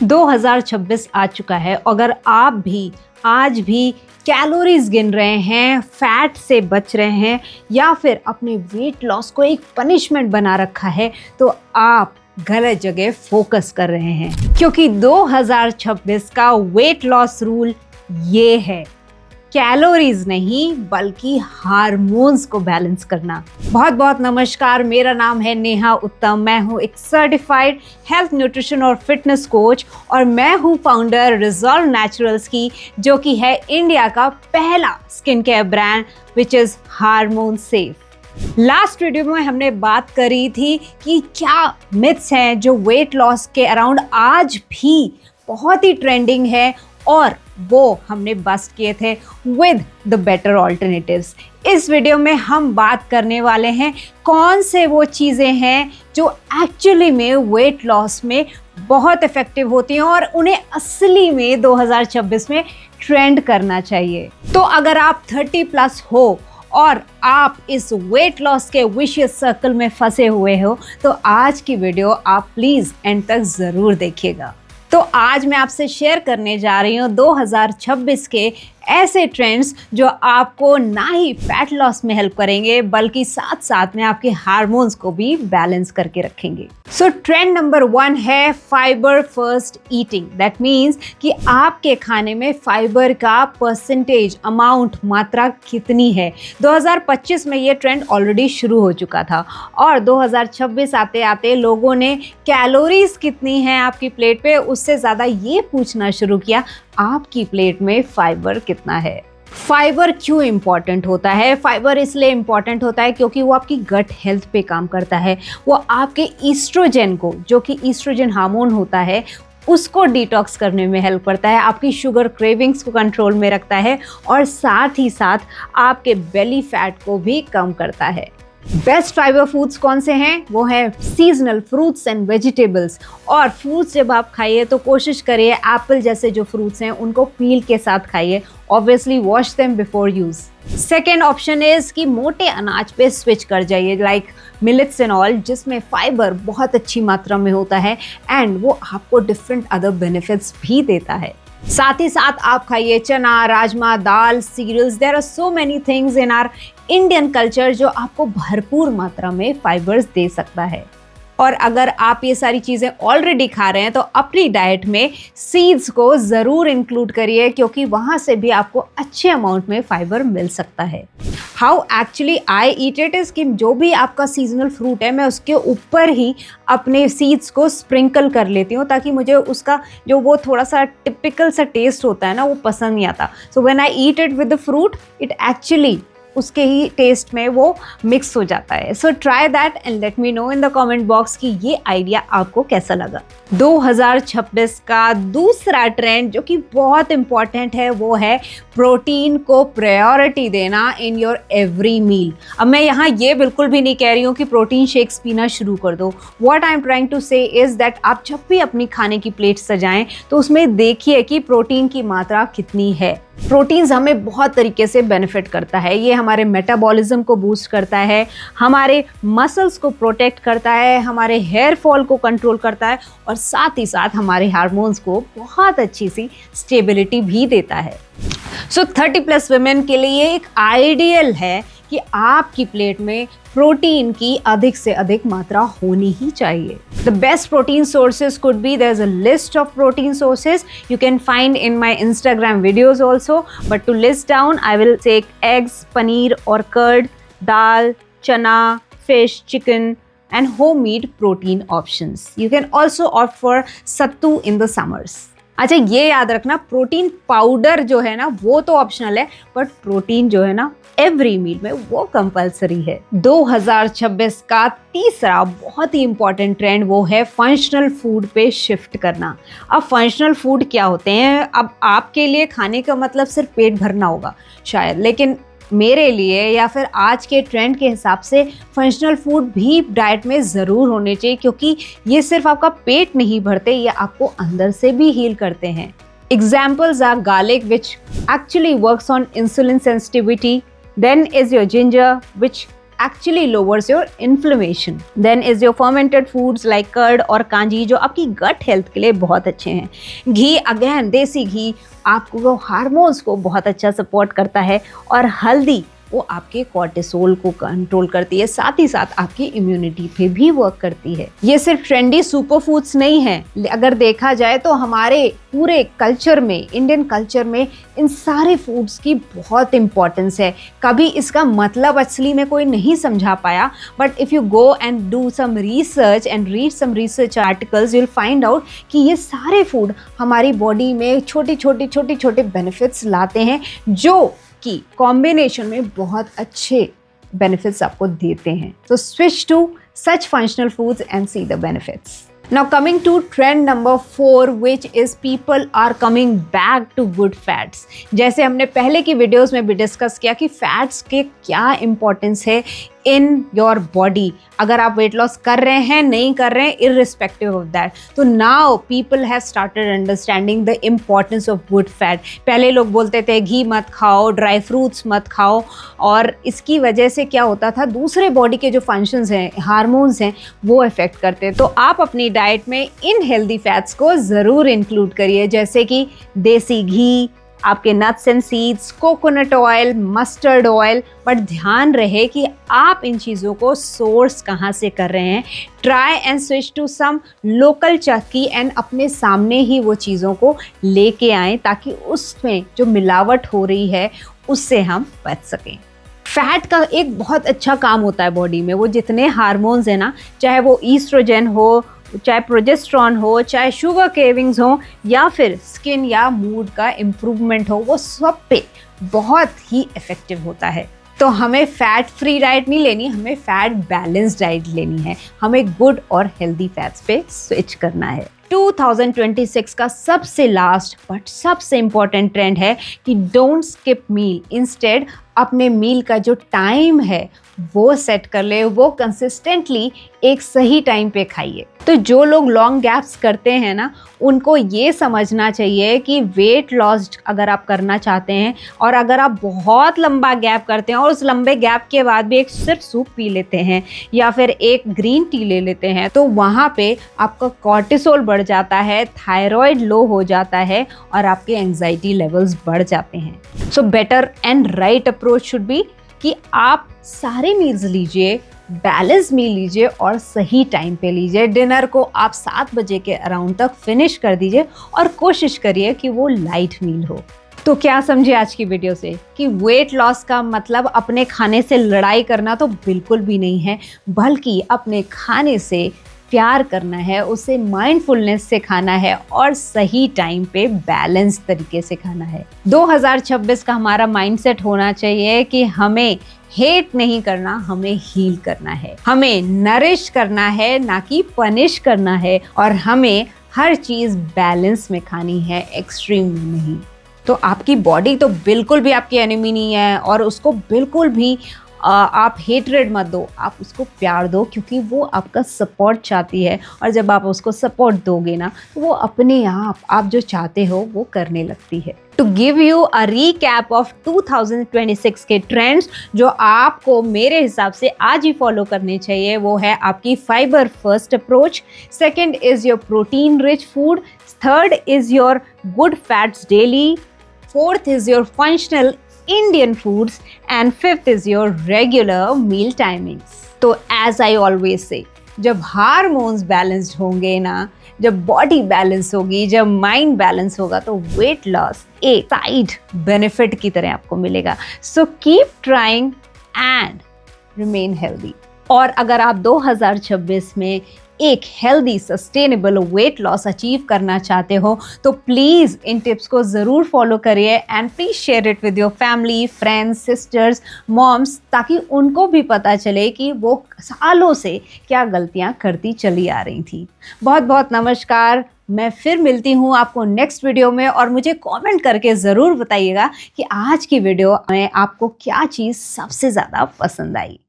2026 आ चुका है। अगर आप भी आज भी कैलोरीज गिन रहे हैं, फैट से बच रहे हैं या फिर अपने वेट लॉस को एक पनिशमेंट बना रखा है, तो आप गलत जगह फोकस कर रहे हैं, क्योंकि 2026 का वेट लॉस रूल ये है, कैलोरीज नहीं बल्कि हार्मोन्स को बैलेंस करना। बहुत बहुत नमस्कार, मेरा नाम है नेहा उत्तम। मैं हूँ एक सर्टिफाइड हेल्थ न्यूट्रिशन और फिटनेस कोच और मैं हूँ फाउंडर रिजॉल्व नेचुरल्स की, जो कि है इंडिया का पहला skin care brand which is hormone safe. Last video में हमने बात करी थी कि क्या मिथ्स हैं जो वेट लॉस के अराउंड आज भी बहुत ही ट्रेंडिंग है, और वो हमने बस्ट किए थे विद द बेटर ऑल्टरनेटिव्स। इस वीडियो में हम बात करने वाले हैं कौन से वो चीज़ें हैं जो एक्चुअली में वेट लॉस में बहुत इफेक्टिव होती हैं और उन्हें असली में 2026 में ट्रेंड करना चाहिए। तो अगर आप 30+ हो और आप इस वेट लॉस के विशियस सर्कल में फंसे हुए हो, तो आज की वीडियो आप प्लीज़ एंड तक ज़रूर देखिएगा। तो आज मैं आपसे शेयर करने जा रही हूँ 2026 के ऐसे ट्रेंड्स जो आपको ना ही फैट लॉस में हेल्प करेंगे बल्कि साथ साथ में आपके हार्मोन्स को भी बैलेंस करके रखेंगे। सो ट्रेंड नंबर 1 है fibre first eating. That means कि आपके खाने में फाइबर का परसेंटेज, अमाउंट, मात्रा कितनी है। 2025 में ये ट्रेंड ऑलरेडी शुरू हो चुका था और 2026 आते आते लोगों ने कैलोरीज कितनी है आपकी प्लेट पे, उससे ज़्यादा ये पूछना शुरू किया आपकी प्लेट में फाइबर कितना है। फाइबर क्यों इंपॉर्टेंट होता है? फाइबर इसलिए इंपॉर्टेंट होता है क्योंकि वो आपकी गट हेल्थ पे काम करता है। वो आपके ईस्ट्रोजन को, जो कि ईस्ट्रोजन हार्मोन होता है, उसको डिटॉक्स करने में हेल्प करता है, आपकी शुगर क्रेविंग्स को कंट्रोल में रखता है और साथ ही साथ आपके बेली फैट को भी कम करता है। बेस्ट फाइबर फूड्स कौन से हैं? वो है सीजनल फ्रूट्स एंड वेजिटेबल्स। और फ्रूट्स जब आप खाइए तो कोशिश करिए एप्पल जैसे जो फ्रूट्स हैं उनको पील के साथ खाइए। Obviously wash them before use. Second option is कि मोटे अनाज पे स्विच कर जाइए, लाइक मिलेट्स एंड ऑल, जिसमें फाइबर बहुत अच्छी मात्रा में होता है एंड वो आपको डिफरेंट अदर बेनिफिट्स भी देता है। साथ ही साथ आप खाइए चना, राजमा, दाल, cereals. There are so many things in our Indian culture जो आपको भरपूर मात्रा में फाइबर्स दे सकता है। और अगर आप ये सारी चीज़ें ऑलरेडी खा रहे हैं तो अपनी डाइट में सीड्स को ज़रूर इंक्लूड करिए, क्योंकि वहाँ से भी आपको अच्छे अमाउंट में फाइबर मिल सकता है। How actually I eat it is कि जो भी आपका सीजनल फ्रूट है, मैं उसके ऊपर ही अपने सीड्स को स्प्रिंकल कर लेती हूँ, ताकि मुझे उसका जो वो थोड़ा सा टिपिकल सा टेस्ट होता है ना, वो पसंद नहीं आता। So when I eat it with the fruit, it actually उसके ही टेस्ट में वो मिक्स हो जाता है। So try that and let me know in the comment box कि ये आइडिया आपको कैसा लगा। 2026 का दूसरा ट्रेंड जो कि बहुत इंपॉर्टेंट है, वो है प्रोटीन को प्रायोरिटी देना इन योर एवरी मील। अब मैं यहाँ ये बिल्कुल भी नहीं कह रही हूँ कि प्रोटीन शेक्स पीना शुरू कर दो। What I am trying to say is that आप जब भी अपनी खाने की प्लेट सजाएं तो उसमें देखिए कि प्रोटीन की मात्रा कितनी है। प्रोटीन्स हमें बहुत तरीके से बेनिफिट करता है। ये हमारे मेटाबॉलिज्म को बूस्ट करता है, हमारे मसल्स को प्रोटेक्ट करता है, हमारे हेयर फॉल को कंट्रोल करता है और साथ ही साथ हमारे हार्मोन्स को बहुत अच्छी सी स्टेबिलिटी भी देता है। सो 30+ वुमेन के लिए एक आइडियल है कि आपकी प्लेट में प्रोटीन की अधिक से अधिक मात्रा होनी ही चाहिए। The best protein sources could be, there's a list of protein sources you can find in my Instagram videos also, but to list down, I will take eggs, paneer or curd, dal, chana, fish, chicken and homemade protein options. You can also opt for sattu in the summers. अच्छा, ये याद रखना, protein powder जो है ना वो तो optional है, बट प्रोटीन जो है ना एवरी मील में वो कंपलसरी है। 2026 का तीसरा बहुत ही इंपॉर्टेंट ट्रेंड वो है फंक्शनल फूड पे शिफ्ट करना। अब फंक्शनल फूड क्या होते हैं? अब आपके लिए खाने का मतलब सिर्फ पेट भरना होगा शायद, लेकिन मेरे लिए या फिर आज के ट्रेंड के हिसाब से फंक्शनल फूड भी डाइट में ज़रूर होने चाहिए, क्योंकि ये सिर्फ आपका पेट नहीं भरते, ये आपको अंदर से भी हील करते हैं। Examples are garlic, which actually works on insulin sensitivity. Then is your ginger, which actually lowers your inflammation. Then is your fermented foods like curd और कांजी जो आपकी गट हेल्थ के लिए बहुत अच्छे हैं. घी, अगेन देसी घी आपको हार्मोन्स को बहुत अच्छा सपोर्ट करता है. और हल्दी वो आपके कॉर्टिसोल को कंट्रोल करती है, साथ ही साथ आपकी इम्यूनिटी पे भी वर्क करती है. ये सिर्फ ट्रेंडी सुपर फूड्स नहीं है, अगर देखा जाए तो हमारे पूरे कल्चर में, इंडियन कल्चर में इन सारे फूड्स की बहुत इंपॉर्टेंस है. कभी इसका मतलब असली में कोई नहीं समझा पाया, but if you go and do some research and read some research articles you will find out कि ये सारे फूड हमारी बॉडी में छोटे छोटे बेनिफिट्स लाते हैं जो कि कॉम्बिनेशन में बहुत अच्छे बेनिफिट्स आपको देते हैं. तो switch to such functional foods and see the benefits. Now coming to trend number 4, which is people are coming back to good fats. जैसे हमने पहले की वीडियोस में भी डिस्कस किया कि फैट्स के क्या इंपॉर्टेंस है इन योर बॉडी. अगर आप वेट लॉस कर रहे हैं, नहीं कर रहे हैं, इररिस्पेक्टिव ऑफ दैट, तो now people have started understanding the importance of good fat. पहले लोग बोलते थे घी मत खाओ, ड्राई फ्रूट्स मत खाओ, और इसकी वजह से क्या होता था, दूसरे बॉडी के जो फंक्शंस हैं, हार्मोन्स हैं, वो इफेक्ट करते. तो आप अपनी डाइट में इन हेल्दी फैट्स को ज़रूर इंक्लूड करिए, जैसे कि देसी घी, आपके nuts and seeds, coconut oil, mustard oil. But ध्यान रहे कि आप इन चीज़ों को सोर्स कहाँ से कर रहे हैं. Try and switch to some local चक्की एंड अपने सामने ही वो चीज़ों को लेके आएँ, ताकि उसमें जो मिलावट हो रही है उससे हम बच सकें. फैट का एक बहुत अच्छा काम होता है बॉडी में. वो जितने हार्मोन्स हैं ना, चाहे वो ईस्ट्रोजन हो, चाहे प्रोजेस्ट्रॉन हो, चाहे शुगर केविंग्स हो, या फिर स्किन या मूड का इम्प्रूवमेंट हो, वो सब पे बहुत ही इफ़ेक्टिव होता है. तो हमें फ़ैट फ्री डाइट नहीं लेनी, हमें फ़ैट बैलेंस डाइट लेनी है. हमें गुड और हेल्दी फैट्स पे स्विच करना है. 2026 का सबसे लास्ट बट सबसे इम्पॉर्टेंट ट्रेंड है कि डोंट स्किप मील. इंस्टेड अपने मील का जो टाइम है वो सेट कर ले, वो कंसिस्टेंटली एक सही टाइम पे खाइए. तो जो लोग लॉन्ग गैप्स करते हैं ना, उनको ये समझना चाहिए कि वेट लॉस अगर आप करना चाहते हैं, और अगर आप बहुत लंबा गैप करते हैं और उस लंबे गैप के बाद भी एक सिर्फ सूप पी लेते हैं या फिर एक ग्रीन टी ले लेते हैं, तो वहाँ पे आपका कॉर्टिसोल बढ़ जाता है, थायराइड लो हो जाता है और आपके एंजाइटी लेवल्स बढ़ जाते हैं. So better and right approach should be कि आप सारे मील्स लीजिए, बैलेंस मील लीजिए और सही टाइम पे लीजिए. डिनर को आप 7 बजे के अराउंड तक फिनिश कर दीजिए और कोशिश करिए कि वो लाइट मील हो. तो क्या समझे आज की वीडियो से कि वेट लॉस का मतलब अपने खाने से लड़ाई करना तो बिल्कुल भी नहीं है, बल्कि अपने खाने से प्यार करना है, उसे माइंडफुलनेस से खाना है और सही टाइम पे बैलेंस तरीके से खाना है. 2026 का हमारा माइंडसेट होना चाहिए कि हमें हेट नहीं करना, हमें हील करना है. हमें नरिश करना है, ना कि पनिश करना है. और हमें हर चीज़ बैलेंस में खानी है, एक्सट्रीम में नहीं. तो आपकी बॉडी तो बिल्कुल भी आपकी एनिमी नहीं है, और उसको बिल्कुल भी आप हेटरेड मत दो, आप उसको प्यार दो, क्योंकि वो आपका सपोर्ट चाहती है. और जब आप उसको सपोर्ट दोगे ना, तो वो अपने आप जो चाहते हो वो करने लगती है. To give you a recap of 2026 के ट्रेंड्स जो आपको मेरे हिसाब से आज ही फॉलो करने चाहिए, वो है आपकी fibre first approach, second is your protein rich food, third is your good fats daily, fourth is your functional Indian foods, and fifth is your regular meal timings. तो as I always say, जब hormones balanced होंगे ना, जब body balance होगी, जब mind balance होगा, तो weight loss एक साइड बेनिफिट की तरह आपको मिलेगा. So keep trying and remain healthy. और अगर आप 2026 में एक healthy sustainable weight loss achieve करना चाहते हो, तो प्लीज़ इन टिप्स को ज़रूर फॉलो करिए and please share it with your family, friends, sisters, moms, ताकि उनको भी पता चले कि वो सालों से क्या गलतियां करती चली आ रही थी. बहुत बहुत नमस्कार. मैं फिर मिलती हूँ आपको नेक्स्ट वीडियो में, और मुझे कमेंट करके ज़रूर बताइएगा कि आज की वीडियो में आपको क्या चीज़ सबसे ज़्यादा पसंद आई.